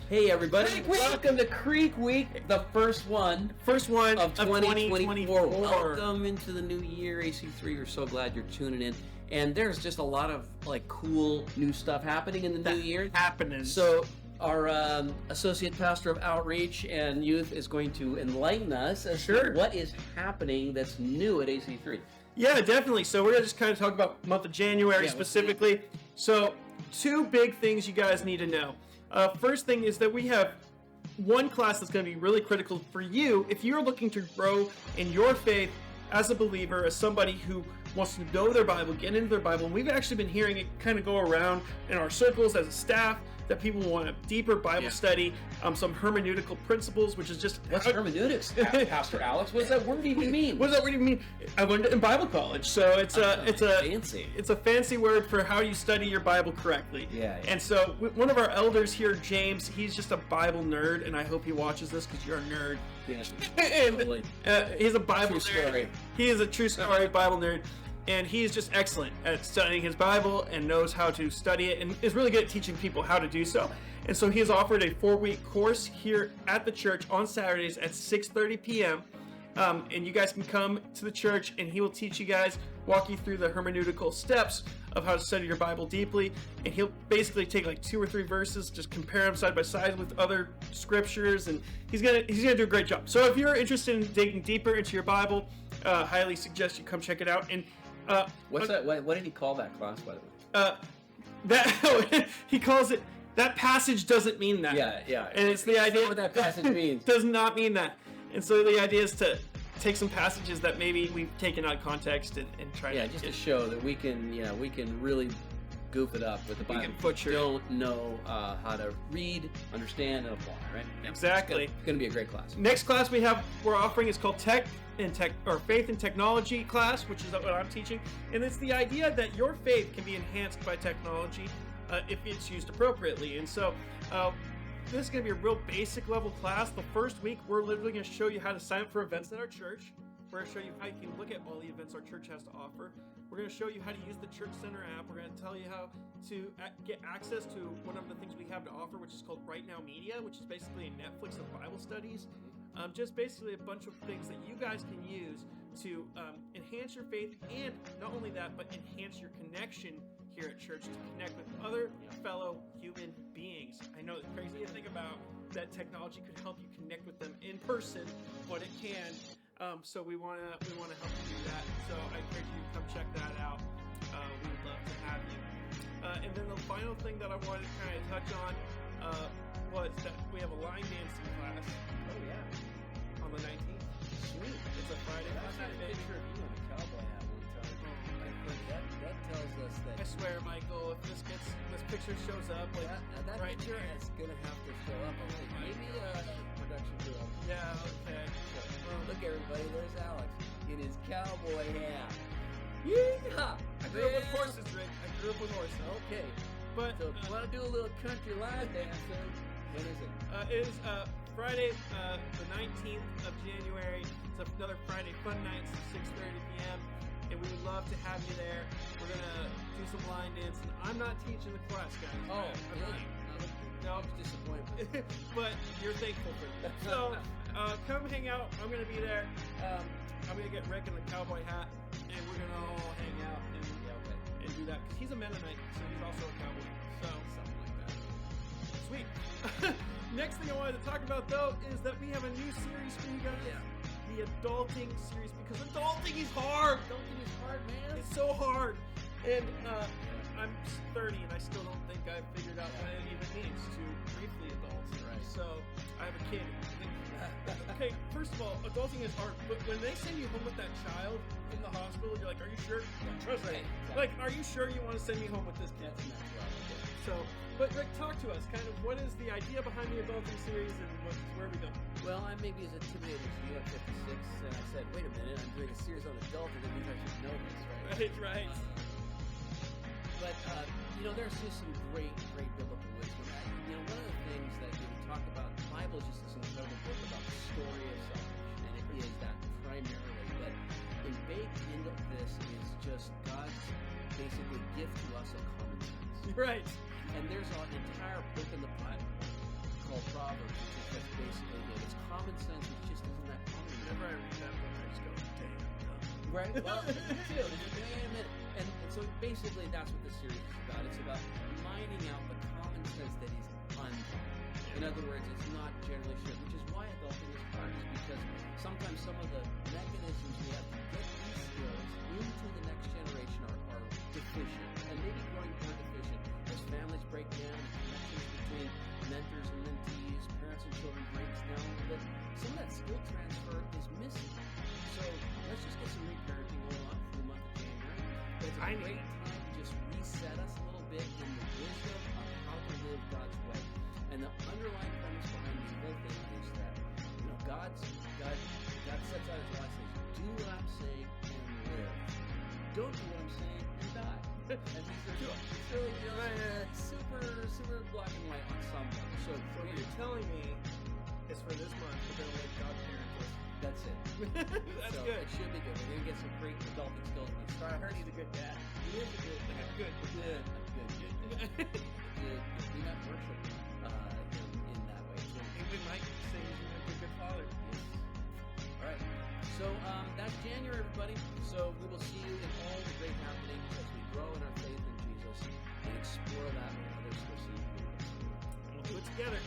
Hey everybody, Creek Week! welcome to Creek Week, the first one of 2024. Welcome into the new year, AC3. We're so glad you're tuning in. And there's just a lot of cool new stuff happening in the new year. So our associate pastor of outreach and youth is going to enlighten us as to what is happening that's new at AC3. Yeah, definitely. So we're going to just kind of talk about the month of January specifically. So 2 big things you guys need to know. First thing is that we have one class that's going to be really critical for you if you're looking to grow in your faith as a believer, as somebody who wants to know their Bible, get into their Bible. And we've actually been hearing it kind of go around in our circles as a staff that people want a deeper Bible study, some hermeneutical principles, which is just... What's hermeneutics, Pastor Alex? What does that word even mean? What does that word even mean? I learned it in Bible college, so it's fancy. It's a fancy word for how you study your Bible correctly. Yeah. And so one of our elders here, James, he's just a Bible nerd, and I hope he watches this because you're a nerd. Yeah. And, he's a Bible true nerd. story. He is a true story Bible nerd. And he is just excellent at studying his Bible and knows how to study it and is really good at teaching people how to do so. And so he has offered a 4-week course here at the church on Saturdays at 6:30 p.m. And you guys can come to the church and he will teach you guys, walk you through the hermeneutical steps of how to study your Bible deeply. And he'll basically take 2 or 3 verses, just compare them side by side with other scriptures, and he's gonna do a great job. So if you're interested in digging deeper into your Bible, highly suggest you come check it out. And what's that? What did he call that class, by the way? He calls it, that passage doesn't mean that. Yeah. And it's the idea what that passage means. Does not mean that. And so the idea is to take some passages that maybe we've taken out of context and try to show that we can really goof it up with the Bible. Still know how to read, understand, and apply. Right? Exactly. It's going to be a great class. Next class we're offering is called Faith and Technology class, which is what I'm teaching. And it's the idea that your faith can be enhanced by technology if it's used appropriately. And so this is going to be a real basic level class. The first week, we're literally going to show you how to sign up for events at our church. We're going to show you how you can look at all the events our church has to offer. We're going to show you how to use the Church Center app. We're going to tell you how to get access to one of the things we have to offer, which is called Right Now Media, which is basically a Netflix of Bible studies. Just basically a bunch of things that you guys can use to enhance your faith, and not only that, but enhance your connection here at church, to connect with other fellow human beings. I know it's crazy to think about that technology could help you connect with them in person, but it can. So we want to help you do that. So I encourage you to come check that out. We would love to have you. And then the final thing that I wanted to kind of touch on was that we have a line dancing class. Oh yeah. On the 19th. Sweet. It's a Friday. That's a picture of you in a cowboy hat one time. I think that tells us that. I swear, Michael, if this picture shows up, that right picture here, is gonna have to show up. Maybe production crew. Yeah. Okay. Look, everybody, there's Alex in his cowboy hat. Yeah. I grew up with horses, Rick. Okay. But so if you want to do a little country line dancing, when is it? It is Friday, the 19th of January. It's another Friday fun night, 6:30 p.m. And we would love to have you there. We're gonna do some line dancing. I'm not teaching the class, guys. Oh, really? No, disappointment. But you're thankful for that. So come hang out. I'm gonna be there. I'm gonna get Rick in the cowboy hat, and we're gonna all hang out and do that, because he's a Mennonite, so he's also a cowboy. So something like that. Sweet. Next thing I wanted to talk about, though, is that we have a new series for you guys. Yeah. The adulting series, because adulting is hard. Adulting is hard, man. It's so hard. And I'm 30, and I still don't think I've figured out what it even means to briefly adult. Right. So I have a kid. Okay, first of all, adulting is hard, but when they send you home with that child from the hospital, you're like, are you sure? Trust me. Like, are you sure you want to send me home with this kid? That's not right. So, but Rick, talk to us. Kind of, what is the idea behind the adulting series, and where are we going? Well, I may be as intimidated as you at 56, and I said, wait a minute, I'm doing a series on adulting, that means I should know this, right? Right. But there's just some great biblical wisdom. One of the things that we talk about, the Bible is just this incredible book about the story of salvation, and it is that primarily. But baked into this is just God's basically gift to us of common sense. Right. And there's an entire book in the Bible called Proverbs, which is just basically it. It's common sense, which just isn't that common. Whenever I read that book, I just go, damn. Right? Well, me too. Damn it. And so basically that's what this series is about. It's about mining out the common sense that is uncommon. In other words, it's not generally shared, which is why adulting is hard, is because sometimes some of the mechanisms we have to get these skills into the next generation are deficient, and maybe growing more deficient as families break down, connections between mentors and mentees, parents and children breaks down a little bit. Some of that skill transfer is missing. So let's just get some reparenting going on for the month of January. It's a great time to just reset us a little bit in the wisdom of how to live God's way. And the underlying premise behind the whole thing is that, God sets out his law and says, do what I'm saying and live. Don't do what I'm saying and die. And these are super black and white on some level. So what you're telling me is for this month, we're going to let God parent us. That's it. That's good. It should be good. We're going to get some great adulting skills when we start. I heard he's a good dad. He is a good dad. Good. We have worship in that way too. We might say he's a good father. Yes. All right. So that's January, everybody. So we will see you in all the great happenings as we grow in our faith in Jesus and explore that with others who are seeing. We'll do it together.